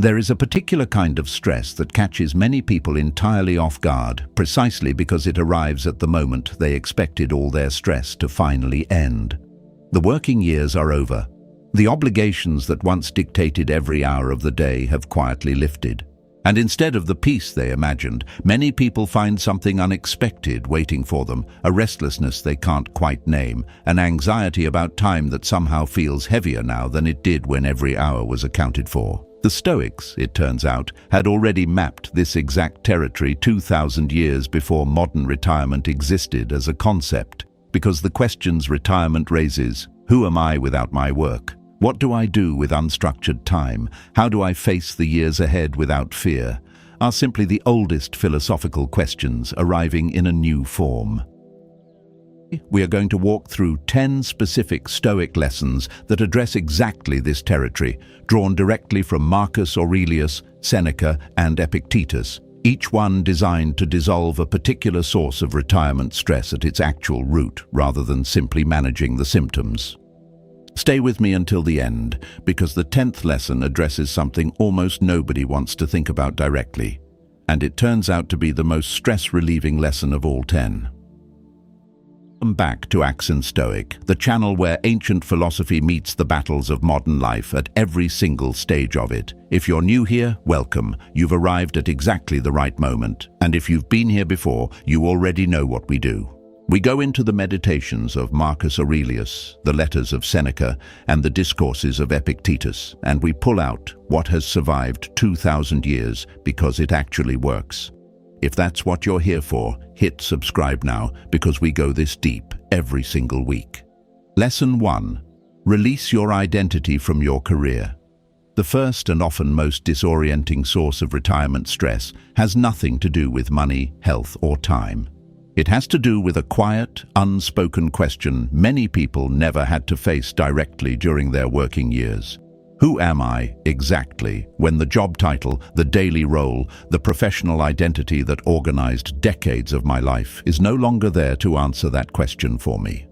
There is a particular kind of stress that catches many people entirely off guard, precisely because it arrives at the moment they expected all their stress to finally end. The working years are over. The obligations that once dictated every hour of the day have quietly lifted. And instead of the peace they imagined, many people find something unexpected waiting for them, a restlessness they can't quite name, an anxiety about time that somehow feels heavier now than it did when every hour was accounted for. The Stoics, it turns out, had already mapped this exact territory 2,000 years before modern retirement existed as a concept, because the questions retirement raises: who am I without my work? What do I do with unstructured time? How do I face the years ahead without fear? Are simply the oldest philosophical questions arriving in a new form. We are going to walk through 10 specific Stoic lessons that address exactly this territory, drawn directly from Marcus Aurelius, Seneca, and Epictetus, each one designed to dissolve a particular source of retirement stress at its actual root, rather than simply managing the symptoms. Stay with me until the end, because the 10th lesson addresses something almost nobody wants to think about directly, and it turns out to be the most stress-relieving lesson of all 10. Welcome back to Accent Stoic, the channel where ancient philosophy meets the battles of modern life at every single stage of it. If you're new here, welcome. You've arrived at exactly the right moment. And if you've been here before, you already know what we do. We go into the meditations of Marcus Aurelius, the letters of Seneca, and the discourses of Epictetus, and we pull out what has survived 2,000 years because it actually works. If that's what you're here for, hit subscribe now, because we go this deep every single week. Lesson 1. Release your identity from your career. The first and often most disorienting source of retirement stress has nothing to do with money, health, or time. It has to do with a quiet, unspoken question many people never had to face directly during their working years. Who am I, exactly, when the job title, the daily role, the professional identity that organized decades of my life is no longer there to answer that question for me?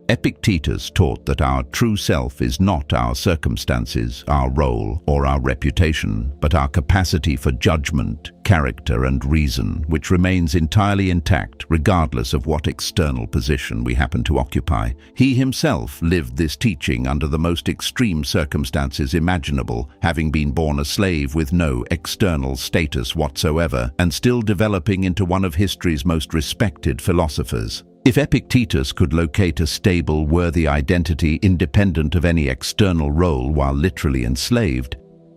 Epictetus taught that our true self is not our circumstances, our role, or our reputation, but our capacity for judgment, character, and reason, which remains entirely intact regardless of what external position we happen to occupy. He himself lived this teaching under the most extreme circumstances imaginable, having been born a slave with no external status whatsoever, and still developing into one of history's most respected philosophers. If Epictetus could locate a stable, worthy identity independent of any external role while literally enslaved,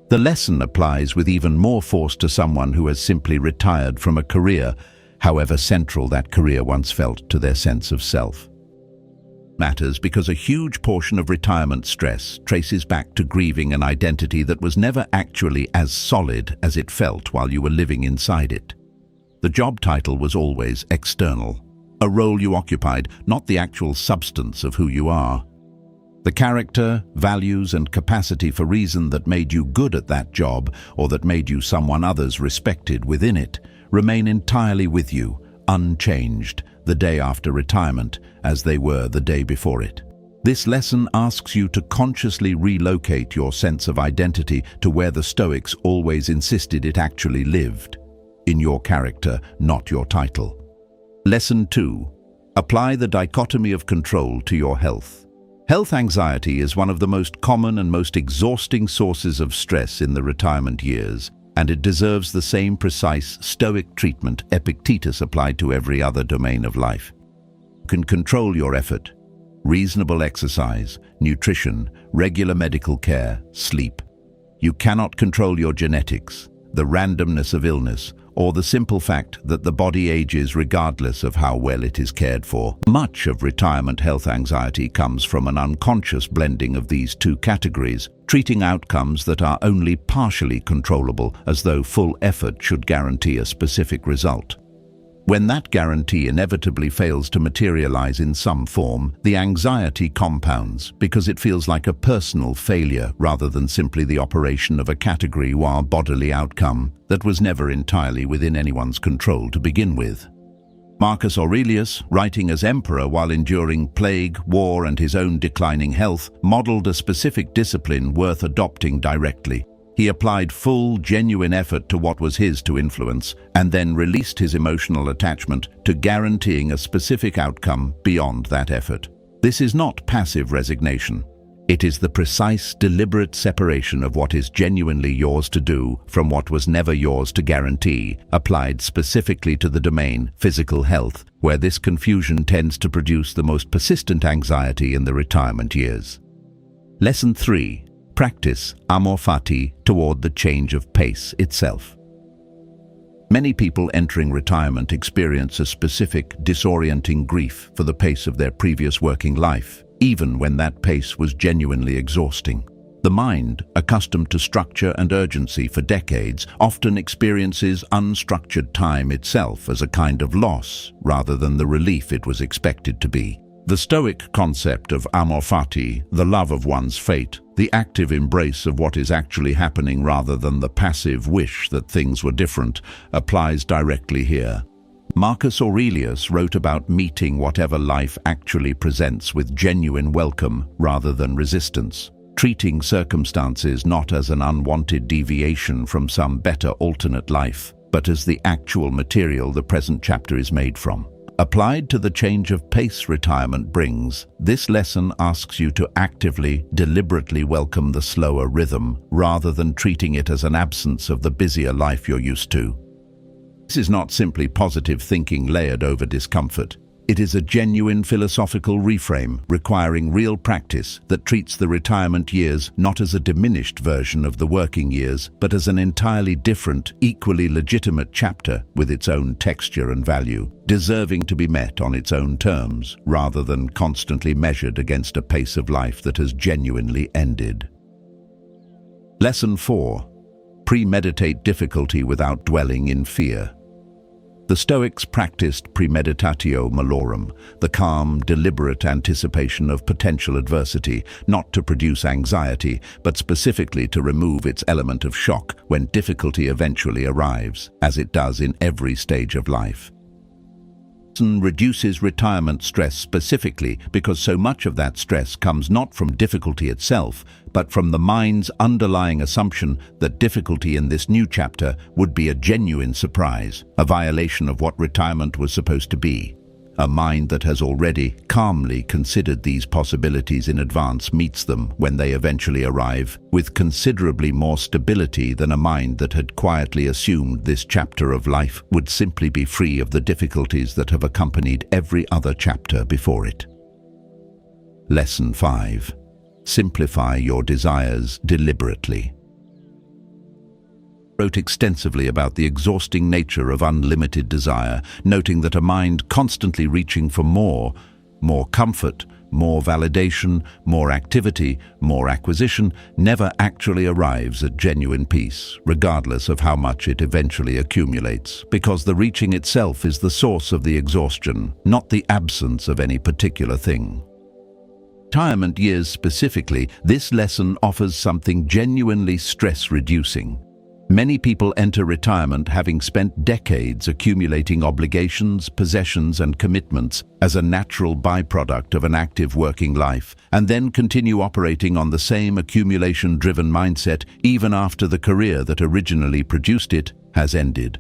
the lesson applies with even more force to someone who has simply retired from a career, however central that career once felt to their sense of self. Matters because a huge portion of retirement stress traces back to grieving an identity that was never actually as solid as it felt while you were living inside it. The job title was always external. A role you occupied, not the actual substance of who you are. The character, values, and capacity for reason that made you good at that job, or that made you someone others respected within it, remain entirely with you, unchanged, the day after retirement, as they were the day before it. This lesson asks you to consciously relocate your sense of identity to where the Stoics always insisted it actually lived, in your character, not your title. Lesson 2. Apply the dichotomy of control to your health. Health anxiety is one of the most common and most exhausting sources of stress in the retirement years, and it deserves the same precise Stoic treatment Epictetus applied to every other domain of life. You can control your effort, reasonable exercise, nutrition, regular medical care, sleep. You cannot control your genetics, the randomness of illness, or the simple fact that the body ages regardless of how well it is cared for. Much of retirement health anxiety comes from an unconscious blending of these two categories, treating outcomes that are only partially controllable as though full effort should guarantee a specific result. When that guarantee inevitably fails to materialize in some form, the anxiety compounds because it feels like a personal failure rather than simply the operation of a category-wide bodily outcome that was never entirely within anyone's control to begin with. Marcus Aurelius, writing as emperor while enduring plague, war, and his own declining health, modeled a specific discipline worth adopting directly. He applied full, genuine effort to what was his to influence, and then released his emotional attachment to guaranteeing a specific outcome beyond that effort. This is not passive resignation. It is the precise, deliberate separation of what is genuinely yours to do from what was never yours to guarantee, applied specifically to the domain, physical health, where this confusion tends to produce the most persistent anxiety in the retirement years. Lesson 3. Practice amor fati toward the change of pace itself. Many people entering retirement experience a specific, disorienting grief for the pace of their previous working life, even when that pace was genuinely exhausting. The mind, accustomed to structure and urgency for decades, often experiences unstructured time itself as a kind of loss, rather than the relief it was expected to be. The Stoic concept of amor fati, the love of one's fate, the active embrace of what is actually happening rather than the passive wish that things were different, applies directly here. Marcus Aurelius wrote about meeting whatever life actually presents with genuine welcome rather than resistance, treating circumstances not as an unwanted deviation from some better alternate life, but as the actual material the present chapter is made from. Applied to the change of pace retirement brings, this lesson asks you to actively, deliberately welcome the slower rhythm, rather than treating it as an absence of the busier life you're used to. This is not simply positive thinking layered over discomfort. It is a genuine philosophical reframe requiring real practice that treats the retirement years not as a diminished version of the working years, but as an entirely different, equally legitimate chapter with its own texture and value, deserving to be met on its own terms, rather than constantly measured against a pace of life that has genuinely ended. Lesson 4. Premeditate difficulty without dwelling in fear. The Stoics practiced premeditatio malorum, the calm, deliberate anticipation of potential adversity, not to produce anxiety, but specifically to remove its element of shock when difficulty eventually arrives, as it does in every stage of life. Reduces retirement stress specifically because so much of that stress comes not from difficulty itself, but from the mind's underlying assumption that difficulty in this new chapter would be a genuine surprise, a violation of what retirement was supposed to be. A mind that has already calmly considered these possibilities in advance meets them when they eventually arrive with considerably more stability than a mind that had quietly assumed this chapter of life would simply be free of the difficulties that have accompanied every other chapter before it. Lesson 5. Simplify your desires deliberately. Wrote extensively about the exhausting nature of unlimited desire, noting that a mind constantly reaching for more comfort, more validation, more activity, more acquisition, never actually arrives at genuine peace, regardless of how much it eventually accumulates, because the reaching itself is the source of the exhaustion, not the absence of any particular thing. Retirement years specifically, this lesson offers something genuinely stress-reducing. Many people enter retirement having spent decades accumulating obligations, possessions, and commitments as a natural byproduct of an active working life, and then continue operating on the same accumulation-driven mindset even after the career that originally produced it has ended.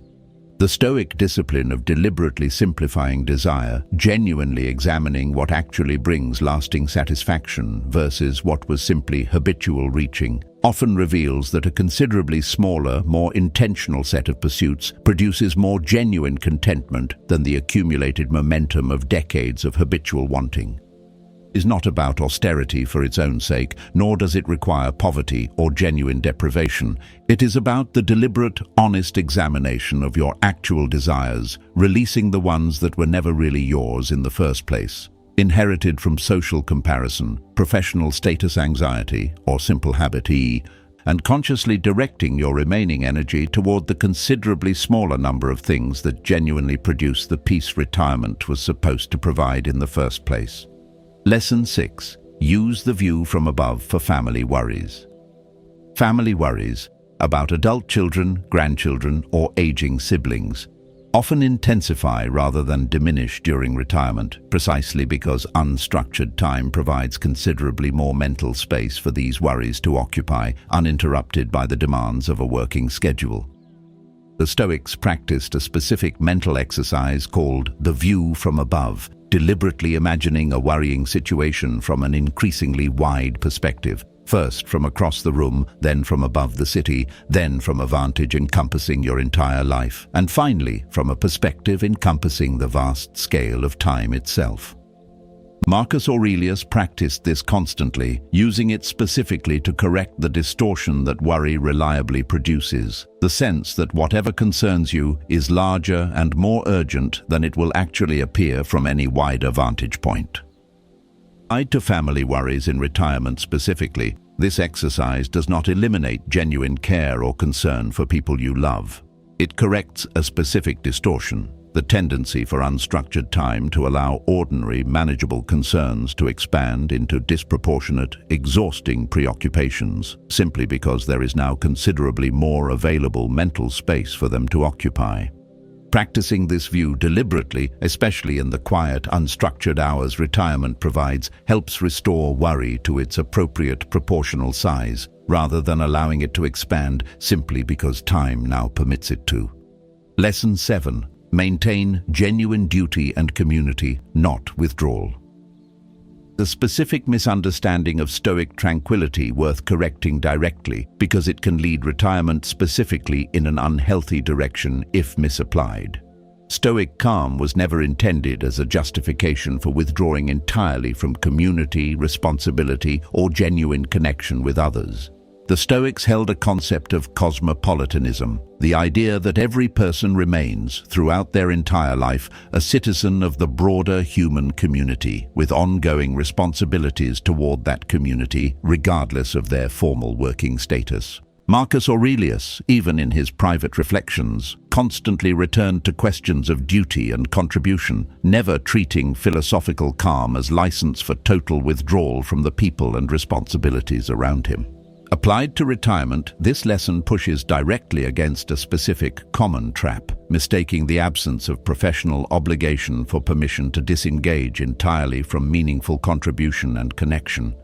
The Stoic discipline of deliberately simplifying desire, genuinely examining what actually brings lasting satisfaction versus what was simply habitual reaching, often reveals that a considerably smaller, more intentional set of pursuits produces more genuine contentment than the accumulated momentum of decades of habitual wanting. It is not about austerity for its own sake, nor does it require poverty or genuine deprivation. It is about the deliberate, honest examination of your actual desires, releasing the ones that were never really yours in the first place, inherited from social comparison, professional status anxiety, or simple habit E, and consciously directing your remaining energy toward the considerably smaller number of things that genuinely produce the peace retirement was supposed to provide in the first place. Lesson 6. Use the view from above for family worries. Family worries about adult children, grandchildren, or aging siblings often intensify rather than diminish during retirement, precisely because unstructured time provides considerably more mental space for these worries to occupy, uninterrupted by the demands of a working schedule. The Stoics practiced a specific mental exercise called the view from above, deliberately imagining a worrying situation from an increasingly wide perspective. First from across the room, then from above the city, then from a vantage encompassing your entire life, and finally from a perspective encompassing the vast scale of time itself. Marcus Aurelius practiced this constantly, using it specifically to correct the distortion that worry reliably produces, the sense that whatever concerns you is larger and more urgent than it will actually appear from any wider vantage point. Tied to family worries in retirement specifically, this exercise does not eliminate genuine care or concern for people you love. It corrects a specific distortion, the tendency for unstructured time to allow ordinary, manageable concerns to expand into disproportionate, exhausting preoccupations, simply because there is now considerably more available mental space for them to occupy. Practicing this view deliberately, especially in the quiet, unstructured hours retirement provides, helps restore worry to its appropriate proportional size, rather than allowing it to expand simply because time now permits it to. Lesson 7. Maintain genuine duty and community, not withdrawal. The specific misunderstanding of Stoic tranquility worth correcting directly, because it can lead retirement specifically in an unhealthy direction if misapplied. Stoic calm was never intended as a justification for withdrawing entirely from community, responsibility, or genuine connection with others. The Stoics held a concept of cosmopolitanism, the idea that every person remains, throughout their entire life, a citizen of the broader human community, with ongoing responsibilities toward that community, regardless of their formal working status. Marcus Aurelius, even in his private reflections, constantly returned to questions of duty and contribution, never treating philosophical calm as license for total withdrawal from the people and responsibilities around him. Applied to retirement, this lesson pushes directly against a specific common trap, mistaking the absence of professional obligation for permission to disengage entirely from meaningful contribution and connection.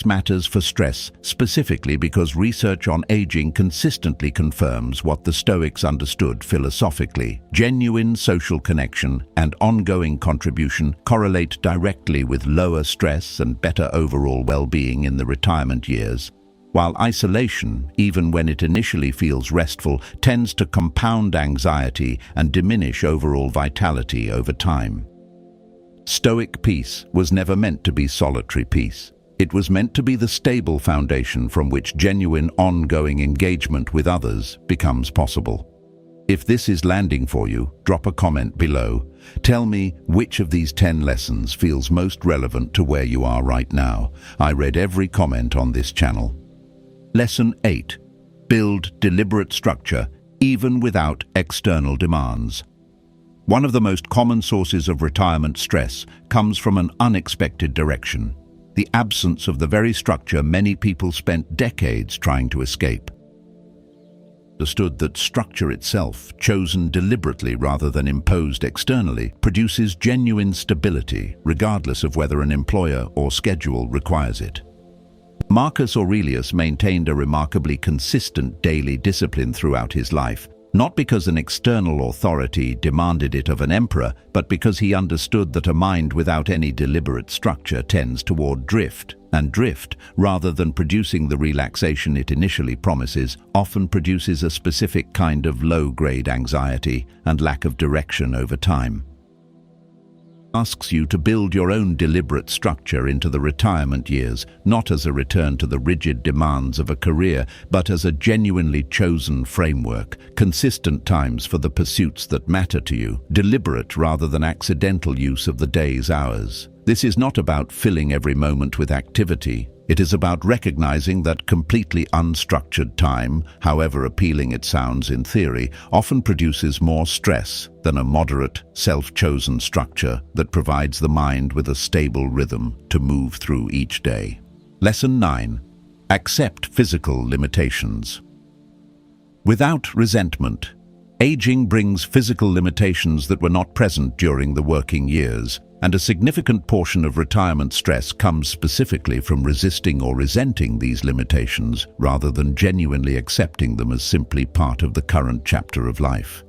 Matters for stress, specifically because research on aging consistently confirms what the Stoics understood philosophically. Genuine social connection and ongoing contribution correlate directly with lower stress and better overall well-being in the retirement years, while isolation, even when it initially feels restful, tends to compound anxiety and diminish overall vitality over time. Stoic peace was never meant to be solitary peace. It was meant to be the stable foundation from which genuine ongoing engagement with others becomes possible. If this is landing for you, drop a comment below. Tell me which of these 10 lessons feels most relevant to where you are right now. I read every comment on this channel. Lesson 8. Build deliberate structure, even without external demands. One of the most common sources of retirement stress comes from an unexpected direction. The absence of the very structure many people spent decades trying to escape. Understood that structure itself, chosen deliberately rather than imposed externally, produces genuine stability, regardless of whether an employer or schedule requires it. Marcus Aurelius maintained a remarkably consistent daily discipline throughout his life, not because an external authority demanded it of an emperor, but because he understood that a mind without any deliberate structure tends toward drift, and drift, rather than producing the relaxation it initially promises, often produces a specific kind of low-grade anxiety and lack of direction over time. Asks you to build your own deliberate structure into the retirement years, not as a return to the rigid demands of a career, but as a genuinely chosen framework, consistent times for the pursuits that matter to you, deliberate rather than accidental use of the day's hours. This is not about filling every moment with activity. It is about recognizing that completely unstructured time, however appealing it sounds in theory, often produces more stress than a moderate, self-chosen structure that provides the mind with a stable rhythm to move through each day. Lesson 9. Accept physical limitations. Without resentment, Aging brings physical limitations that were not present during the working years, and a significant portion of retirement stress comes specifically from resisting or resenting these limitations rather than genuinely accepting them as simply part of the current chapter of life.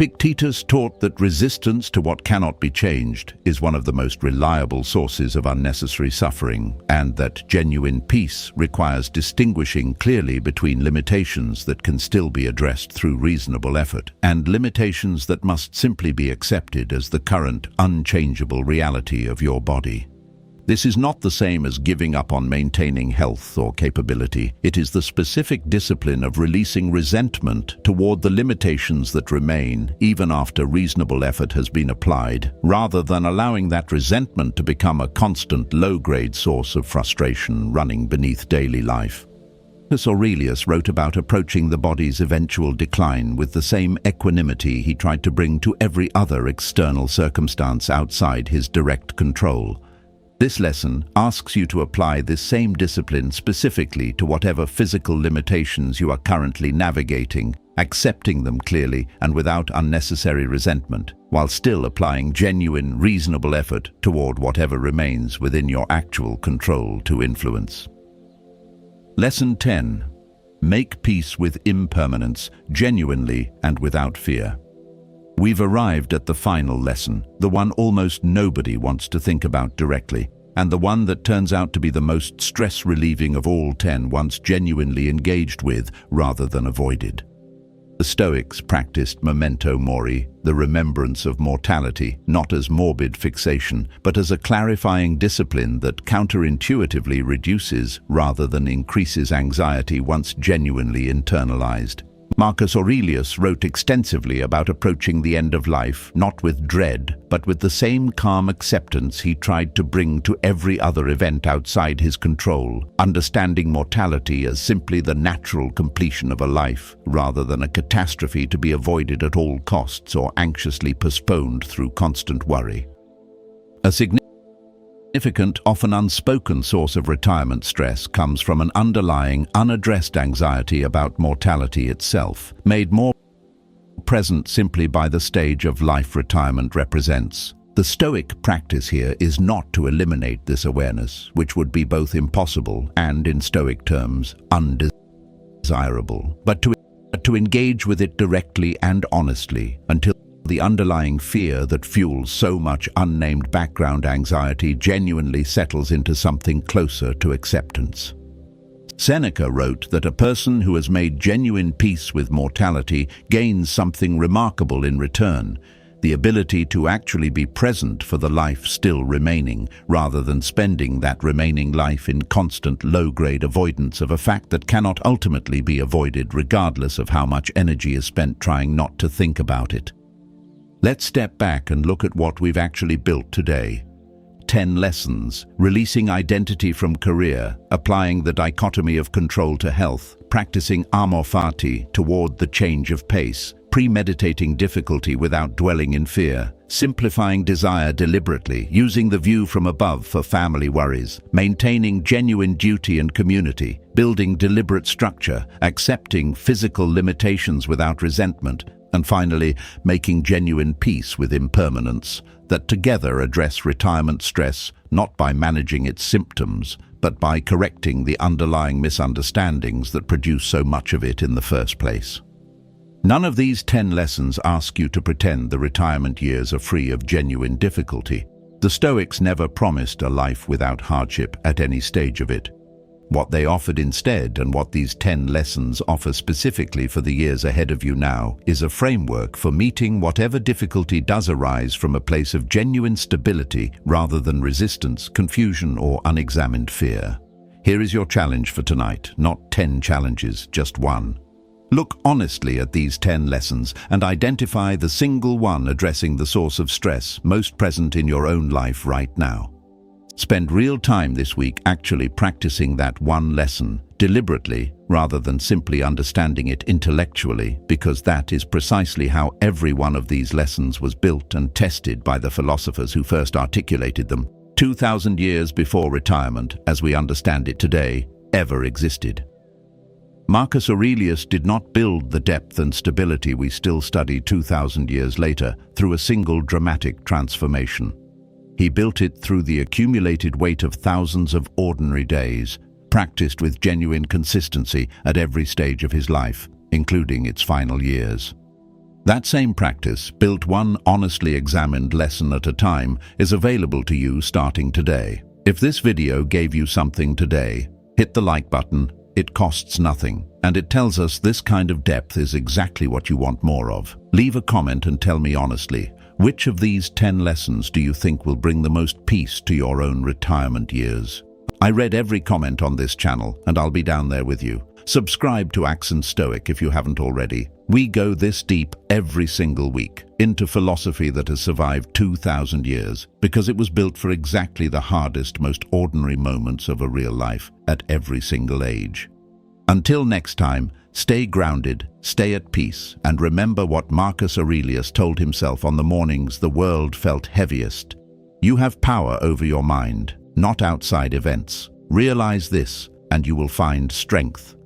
Epictetus taught that resistance to what cannot be changed is one of the most reliable sources of unnecessary suffering, and that genuine peace requires distinguishing clearly between limitations that can still be addressed through reasonable effort and limitations that must simply be accepted as the current, unchangeable reality of your body. This is not the same as giving up on maintaining health or capability. It is the specific discipline of releasing resentment toward the limitations that remain, even after reasonable effort has been applied, rather than allowing that resentment to become a constant low-grade source of frustration running beneath daily life. Marcus Aurelius wrote about approaching the body's eventual decline with the same equanimity he tried to bring to every other external circumstance outside his direct control. This lesson asks you to apply this same discipline specifically to whatever physical limitations you are currently navigating, accepting them clearly and without unnecessary resentment, while still applying genuine, reasonable effort toward whatever remains within your actual control to influence. Lesson 10. Make peace with impermanence, genuinely and without fear. We've arrived at the final lesson, the one almost nobody wants to think about directly, and the one that turns out to be the most stress-relieving of all 10 once genuinely engaged with rather than avoided. The Stoics practiced memento mori, the remembrance of mortality, not as morbid fixation, but as a clarifying discipline that counterintuitively reduces rather than increases anxiety once genuinely internalized. Marcus Aurelius wrote extensively about approaching the end of life, not with dread, but with the same calm acceptance he tried to bring to every other event outside his control, understanding mortality as simply the natural completion of a life, rather than a catastrophe to be avoided at all costs or anxiously postponed through constant worry. A significant, often unspoken source of retirement stress comes from an underlying, unaddressed anxiety about mortality itself, made more present simply by the stage of life retirement represents. The Stoic practice here is not to eliminate this awareness, which would be both impossible and, in Stoic terms, undesirable, but to engage with it directly and honestly until the underlying fear that fuels so much unnamed background anxiety genuinely settles into something closer to acceptance. Seneca wrote that a person who has made genuine peace with mortality gains something remarkable in return, the ability to actually be present for the life still remaining, rather than spending that remaining life in constant low-grade avoidance of a fact that cannot ultimately be avoided regardless of how much energy is spent trying not to think about it. Let's step back and look at what we've actually built today. 10 lessons, releasing identity from career, applying the dichotomy of control to health, practicing amor fati toward the change of pace, premeditating difficulty without dwelling in fear, simplifying desire deliberately, using the view from above for family worries, maintaining genuine duty and community, building deliberate structure, accepting physical limitations without resentment, and finally, making genuine peace with impermanence, that together address retirement stress not by managing its symptoms, but by correcting the underlying misunderstandings that produce so much of it in the first place. None of these 10 lessons ask you to pretend the retirement years are free of genuine difficulty. The Stoics never promised a life without hardship at any stage of it. What they offered instead, and what these 10 lessons offer specifically for the years ahead of you now, is a framework for meeting whatever difficulty does arise from a place of genuine stability rather than resistance, confusion, or unexamined fear. Here is your challenge for tonight, not 10 challenges, just one. Look honestly at these 10 lessons and identify the single one addressing the source of stress most present in your own life right now. Spend real time this week actually practicing that one lesson, deliberately, rather than simply understanding it intellectually, because that is precisely how every one of these lessons was built and tested by the philosophers who first articulated them, 2,000 years before retirement, as we understand it today, ever existed. Marcus Aurelius did not build the depth and stability we still study 2,000 years later through a single dramatic transformation. He built it through the accumulated weight of thousands of ordinary days, practiced with genuine consistency at every stage of his life, including its final years. That same practice, built one honestly examined lesson at a time, is available to you starting today. If this video gave you something today, hit the like button. It costs nothing, and it tells us this kind of depth is exactly what you want more of. Leave a comment and tell me honestly, which of these 10 lessons do you think will bring the most peace to your own retirement years? I read every comment on this channel, and I'll be down there with you. Subscribe to Stoic if you haven't already. We go this deep every single week into philosophy that has survived 2,000 years because it was built for exactly the hardest, most ordinary moments of a real life at every single age. Until next time, stay grounded, stay at peace, and remember what Marcus Aurelius told himself on the mornings the world felt heaviest. You have power over your mind, not outside events. Realize this, and you will find strength,